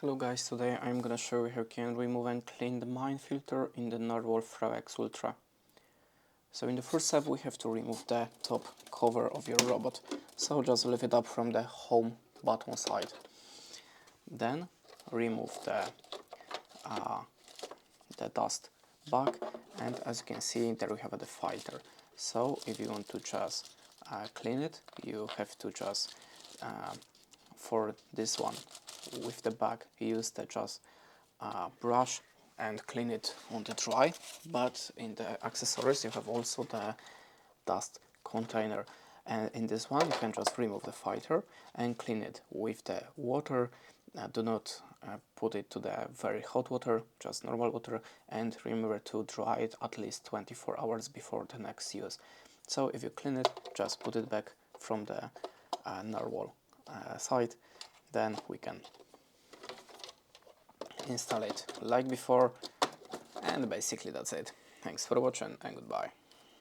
Hello guys, today I'm gonna show you how you can remove and clean the mine filter in the NARWAL Freo X Ultra. So in the first step we have to remove the top cover of your robot. So just lift it up from the home button side. Then remove the dust back, and as you can see there we have the filter. So if you want to just clean it, you have to just for this one with the bag use the just brush and clean it on the dry, but in the accessories you have also the dust container, and in this one you can just remove the filter and clean it with the water. Do not put it to the very hot water, just normal water, and remember to dry it at least 24 hours before the next use. So if you clean it, just put it back from the NARWAL side, then we can install it like before, and basically that's it. Thanks for watching and goodbye.